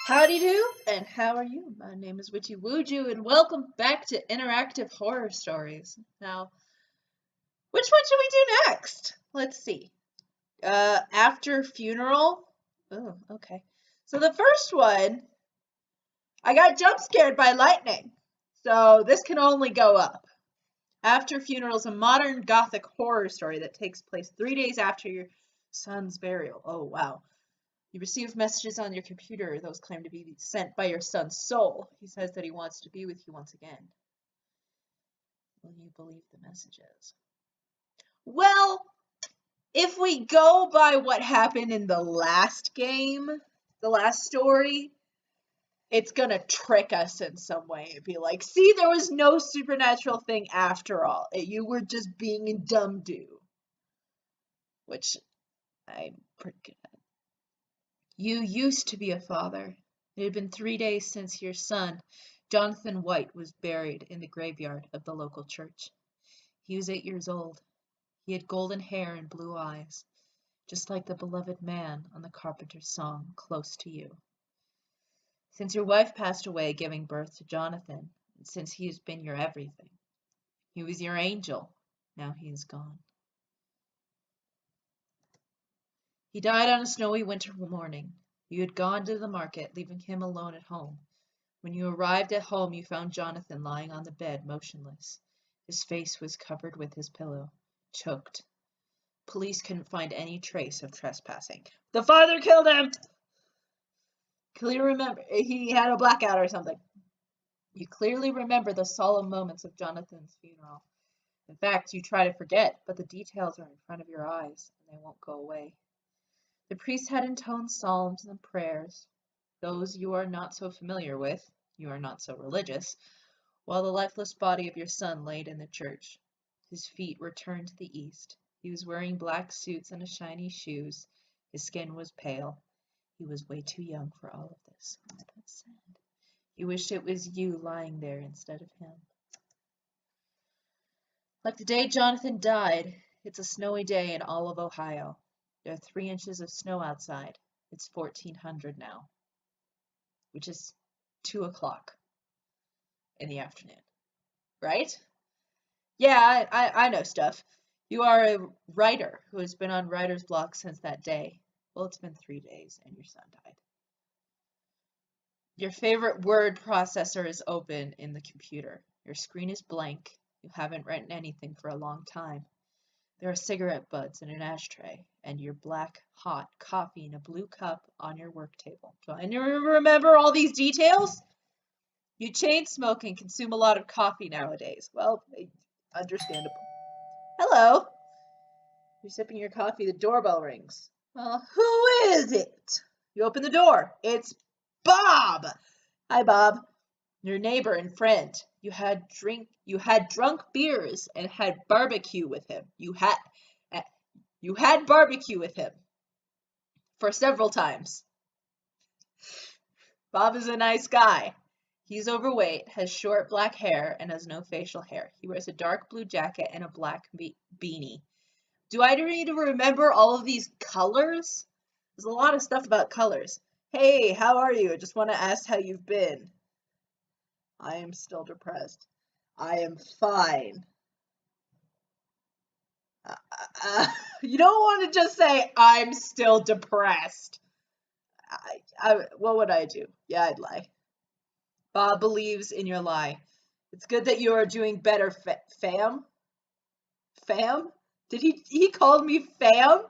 Howdy do, and how are you? My name is Witchy Wooju, and welcome back to Interactive Horror Stories. Now, which one should we do next? Let's see. After Funeral? Oh, okay. So the first one, I got jump scared by lightning. So this can only go up. After Funeral is a modern gothic horror story that takes place 3 days after your son's burial. Oh, wow. You receive messages on your computer. Those claim to be sent by your son's soul. He says that he wants to be with you once again. Will you believe the messages? Well, if we go by what happened in the last game, the last story, it's gonna trick us in some way. It'd be like, see, there was no supernatural thing after all. You were just being a dumb dude. Which I'm pretty good at. You used to be a father. It had been 3 days since your son, Jonathan White, was buried in the graveyard of the local church. He was 8 years old. He had golden hair and blue eyes, just like the beloved man on the Carpenter's song, Close to You. Since your wife passed away giving birth to Jonathan, and since he has been your everything, he was your angel. Now he is gone. He died on a snowy winter morning. You had gone to the market, leaving him alone at home. When you arrived at home, you found Jonathan lying on the bed, motionless. His face was covered with his pillow, choked. Police couldn't find any trace of trespassing. The father killed him! Clearly remember, he had a blackout or something. You clearly remember the solemn moments of Jonathan's funeral. In fact, you try to forget, but the details are in front of your eyes, and they won't go away. The priest had intoned psalms and prayers, those you are not so familiar with, you are not so religious, while the lifeless body of your son laid in the church. His feet were turned to the east. He was wearing black suits and shiny shoes. His skin was pale. He was way too young for all of this. Oh, that's sad. You wished it was you lying there instead of him. Like the day Jonathan died, it's a snowy day in all of Ohio. There are 3 inches of snow outside. It's 1400 now, which is 2 o'clock in the afternoon, right? Yeah, I know stuff. You are a writer who has been on writer's block since that day. Well, it's been 3 days and your son died. Your favorite word processor is open in the computer. Your screen is blank. You haven't written anything for a long time. There are cigarette butts in an ashtray, and your black, hot coffee in a blue cup on your work table. Trying to remember all these details? You chain smoke and consume a lot of coffee nowadays. Well, understandable. Hello. You're sipping your coffee, the doorbell rings. Well, who is it? You open the door. It's Bob. Hi, Bob. Your neighbor and friend. You had drunk beers and had barbecue with him. You had barbecue with him for several times. Bob is a nice guy. He's overweight, has short black hair, and has no facial hair. He wears a dark blue jacket and a black beanie. Do I need to remember all of these colors? There's a lot of stuff about colors. Hey, how are you? I just want to ask how you've been. I am still depressed. I am fine. You don't want to just say, I'm still depressed. What would I do? Yeah, I'd lie. Bob believes in your lie. It's good that you are doing better, fam. Fam? Did he called me fam?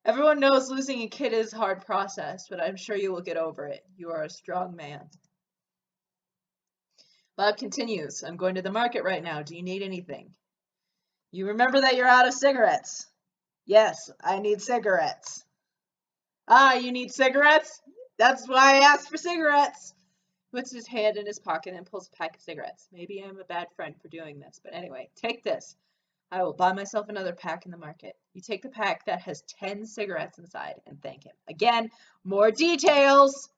Everyone knows losing a kid is a hard process, but I'm sure you will get over it. You are a strong man. Bob continues, I'm going to the market right now. Do you need anything? You remember that you're out of cigarettes? Yes, I need cigarettes. Ah, you need cigarettes? That's why I asked for cigarettes. He puts his hand in his pocket and pulls a pack of cigarettes. Maybe I'm a bad friend for doing this, but anyway, take this. I will buy myself another pack in the market. You take the pack that has 10 cigarettes inside and thank him. Again, more details.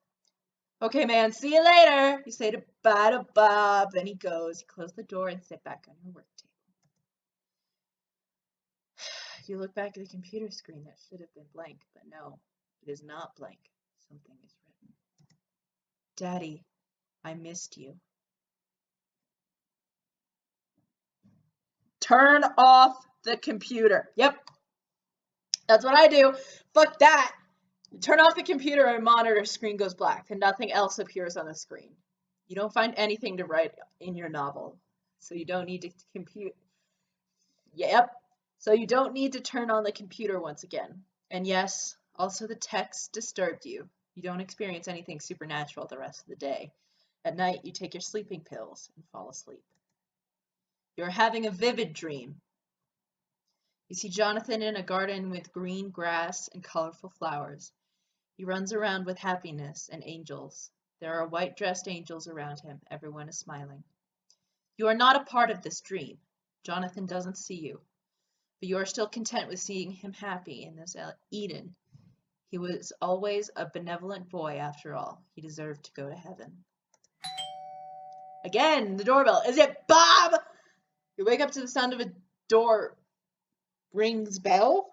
Okay, man, see you later. You say bye to Bob. Then he goes. You close the door and sit back on your work table. You look back at the computer screen that should have been blank, but no, it is not blank. Something is written. Daddy, I missed you. Turn off the computer. Yep. That's what I do. Fuck that. You turn off the computer and monitor screen goes black and nothing else appears on the screen. You don't find anything to write in your novel. So you don't need to compute. Yep. So you don't need to turn on the computer once again. And yes, also the text disturbed you. You don't experience anything supernatural the rest of the day. At night, you take your sleeping pills and fall asleep. You're having a vivid dream. You see Jonathan in a garden with green grass and colorful flowers. He runs around with happiness and angels. There are white-dressed angels around him. Everyone is smiling. You are not a part of this dream. Jonathan doesn't see you. But you are still content with seeing him happy in this Eden. He was always a benevolent boy after all. He deserved to go to heaven. Again, the doorbell. Is it Bob? You wake up to the sound of a door rings bell.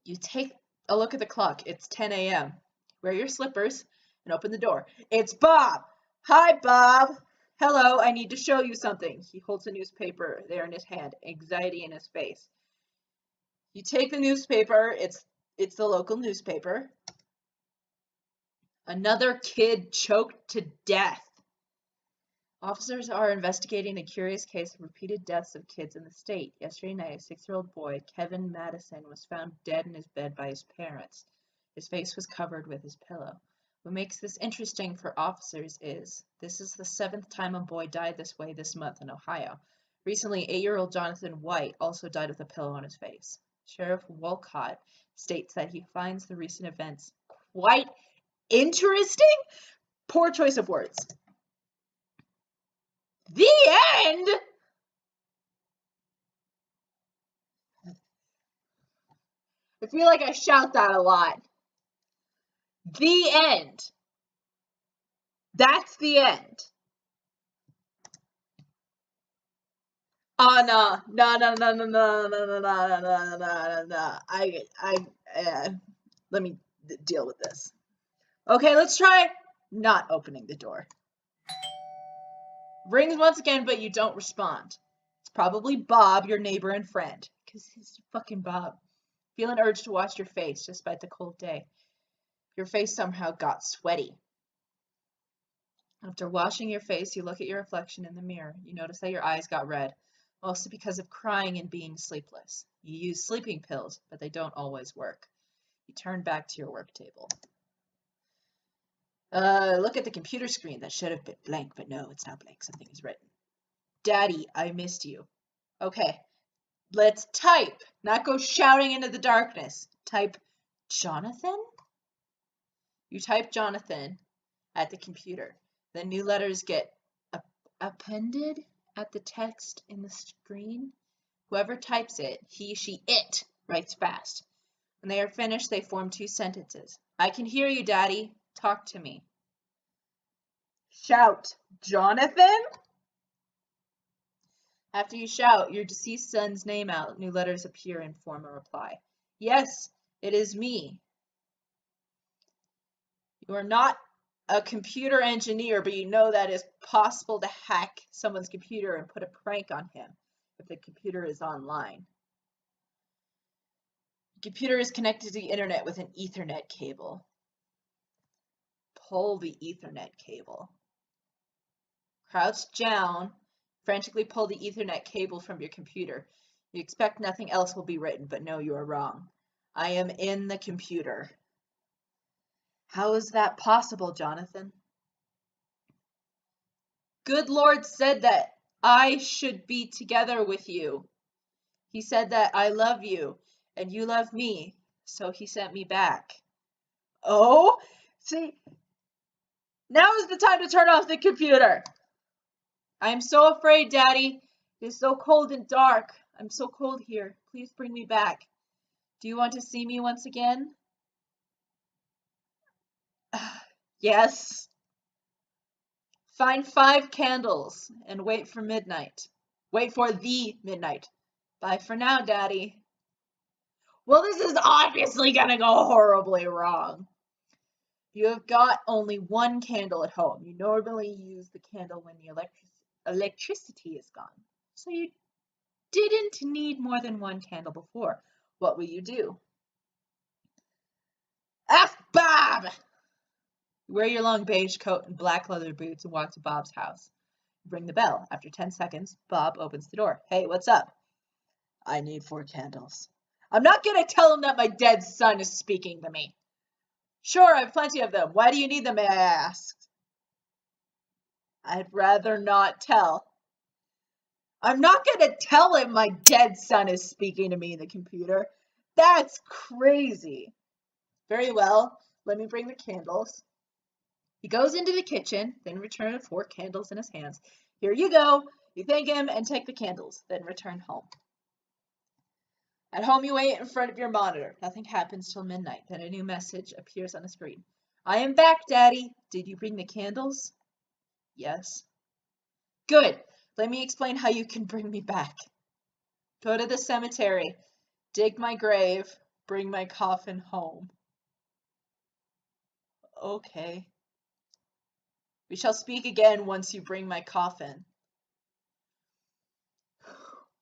You take a look at the clock. It's 10 a.m. Wear your slippers and open the door. It's Bob. Hi, Bob. Hello, I need to show you something. He holds a newspaper there in his hand, anxiety in his face. You take the newspaper. It's the local newspaper. Another kid choked to death. Officers are investigating a curious case of repeated deaths of kids in the state. Yesterday night, a 6-year-old boy, Kevin Madison, was found dead in his bed by his parents. His face was covered with his pillow. What makes this interesting for officers is this is the 7th time a boy died this way this month in Ohio. Recently, 8-year-old Jonathan White also died with a pillow on his face. Sheriff Wolcott states that he finds the recent events quite interesting. Poor choice of words. The end? I feel like I shout that a lot. The end. That's the end. Oh no, no. Let me deal with this. Okay, let's try not opening the door. Rings once again, but you don't respond. It's probably Bob, your neighbor and friend. Because he's fucking Bob. Feel an urge to wash your face despite the cold day. Your face somehow got sweaty. After washing your face, you look at your reflection in the mirror. You notice that your eyes got red, mostly because of crying and being sleepless. You use sleeping pills, but they don't always work. You turn back to your work table. Look at the computer screen. That should have been blank, but no, it's not blank. Something is written. Daddy, I missed you. Okay, let's type, not go shouting into the darkness. Type Jonathan? You type Jonathan at the computer. The new letters get appended at the text in the screen. Whoever types it, he, she, it, writes fast. When they are finished, they form 2 sentences. I can hear you, Daddy. Talk to me. Shout, Jonathan? After you shout your deceased son's name out, new letters appear and form a reply. Yes, it is me. You are not a computer engineer, but you know that it's possible to hack someone's computer and put a prank on him if the computer is online. The computer is connected to the internet with an Ethernet cable. Pull the Ethernet cable. Crouch down, frantically pull the Ethernet cable from your computer. You expect nothing else will be written, but no, you are wrong. I am in the computer. How is that possible, Jonathan? Good Lord said that I should be together with you. He said that I love you and you love me, so he sent me back. Oh, see, now is the time to turn off the computer. I am so afraid, Daddy. It is so cold and dark. I'm so cold here. Please bring me back. Do you want to see me once again? Yes. Find 5 candles and wait for midnight. Wait for the midnight. Bye for now, Daddy. Well, this is obviously gonna go horribly wrong. You have got only one candle at home. You normally use the candle when the electricity is gone. So you didn't need more than one candle before. What will you do? Ask Bob! You wear your long beige coat and black leather boots and walk to Bob's house. You ring the bell. After 10 seconds, Bob opens the door. Hey, what's up? I need 4 candles. I'm not going to tell him that my dead son is speaking to me. Sure, I have plenty of them. Why do you need them, may I ask? I'd rather not tell. I'm not going to tell him my dead son is speaking to me in the computer. That's crazy. Very well. Let me bring the candles. He goes into the kitchen, then returns with 4 candles in his hands. Here you go. You thank him and take the candles, then return home. At home, you wait in front of your monitor. Nothing happens till midnight. Then a new message appears on the screen. I am back, Daddy. Did you bring the candles? Yes. Good. Let me explain how you can bring me back. Go to the cemetery. Dig my grave. Bring my coffin home. Okay. We shall speak again once you bring my coffin.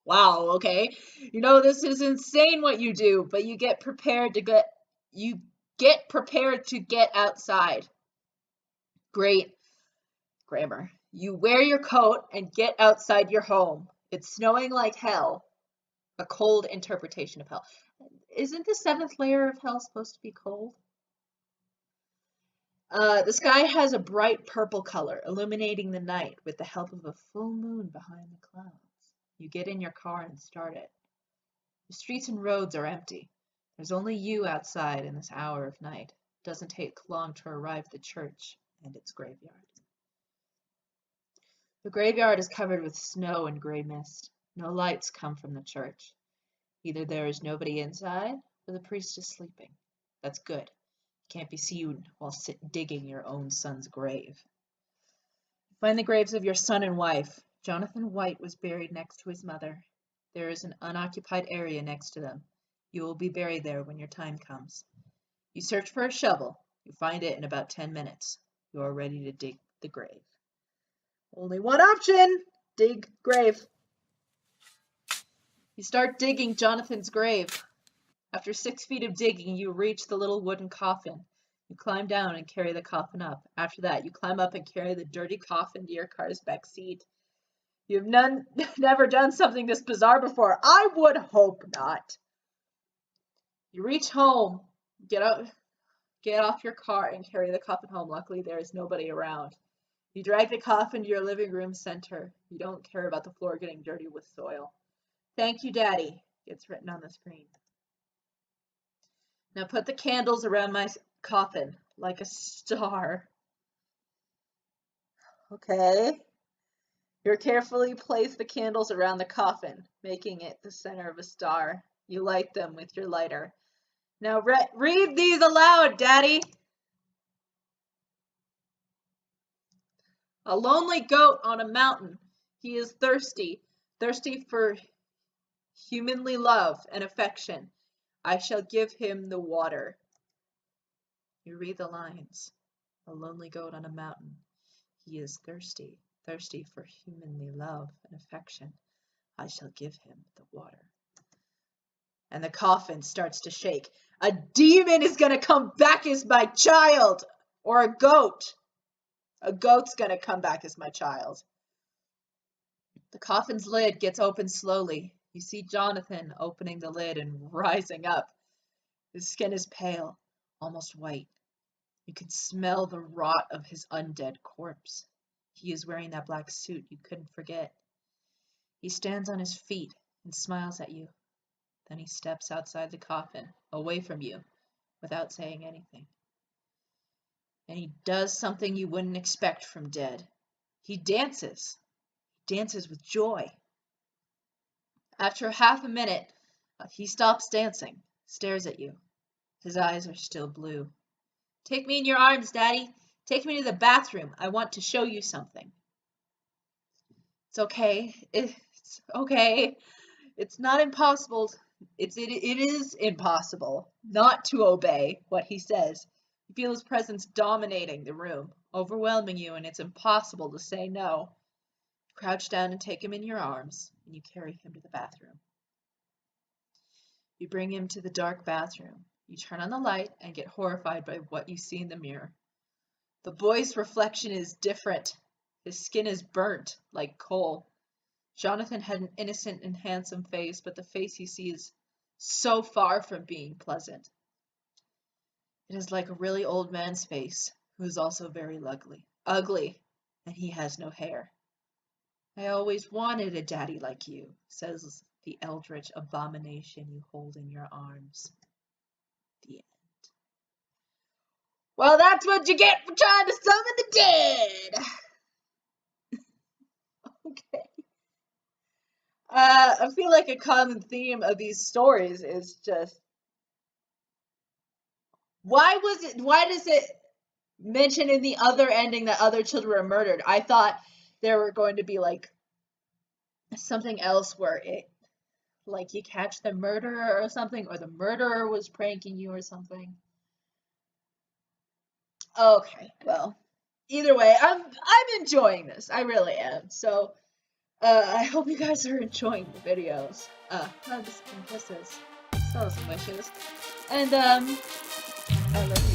Wow, okay. You know, this is insane what you do, but you get prepared to get outside. Great grammar. You wear your coat and get outside your home. It's snowing like hell. A cold interpretation of hell. Isn't the 7th layer of hell supposed to be cold? The sky has a bright purple color, illuminating the night with the help of a full moon behind the clouds. You get in your car and start it. The streets and roads are empty. There's only you outside in this hour of night. It doesn't take long to arrive at the church and its graveyard. The graveyard is covered with snow and gray mist. No lights come from the church. Either there is nobody inside, or the priest is sleeping. That's good. You can't be seen while digging your own son's grave. Find the graves of your son and wife. Jonathan White was buried next to his mother. There is an unoccupied area next to them. You will be buried there when your time comes. You search for a shovel. You find it in about 10 minutes. You are ready to dig the grave. Only one option. Dig grave. You start digging Jonathan's grave. After 6 feet of digging, you reach the little wooden coffin. You climb down and carry the coffin up. After that, you climb up and carry the dirty coffin to your car's back seat. You've never done something this bizarre before. I would hope not. You reach home, get off your car and carry the coffin home. Luckily, there is nobody around. You drag the coffin to your living room center. You don't care about the floor getting dirty with soil. Thank you, Daddy, gets written on the screen. Now put the candles around my coffin like a star. Okay. You carefully place the candles around the coffin, making it the center of a star. You light them with your lighter. Now read these aloud, Daddy. A lonely goat on a mountain. He is thirsty for humanly love and affection. I shall give him the water. You read the lines. A lonely goat on a mountain. He is thirsty for humanly love and affection. I shall give him the water. And the coffin starts to shake. A demon is going to come back as my child. Or a goat. A goat's going to come back as my child. The coffin's lid gets opened slowly. You see Jonathan opening the lid and rising up. His skin is pale, almost white. You can smell the rot of his undead corpse. He is wearing that black suit you couldn't forget. He stands on his feet and smiles at you. Then he steps outside the coffin, away from you, without saying anything. And he does something you wouldn't expect from dead. He dances. He dances with joy. After half a minute, he stops dancing, stares at you. His eyes are still blue. Take me in your arms, Daddy. Take me to the bathroom. I want to show you something. It's okay. It's okay. It's not impossible. It is impossible not to obey what he says, You feel his presence dominating the room, overwhelming you, and it's impossible to say no. You crouch down and take him in your arms, and you carry him to the bathroom. You bring him to the dark bathroom. You turn on the light and get horrified by what you see in the mirror. The boy's reflection is different. His skin is burnt like coal. Jonathan had an innocent and handsome face, but the face you see is so far from being pleasant. It is like a really old man's face, who is also very ugly, and he has no hair. I always wanted a daddy like you, says the eldritch abomination you hold in your arms. The end. Well, that's what you get for trying to summon the dead! Okay. I feel like a common theme of these stories is just, why does it mention in the other ending that other children were murdered? I thought there were going to be like something else where it, like, you catch the murderer or something, or the murderer was pranking you or something. Okay, well, either way, I'm enjoying this. I really am. So, I hope you guys are enjoying the videos. Hugs and kisses. Still some wishes. And, I love you.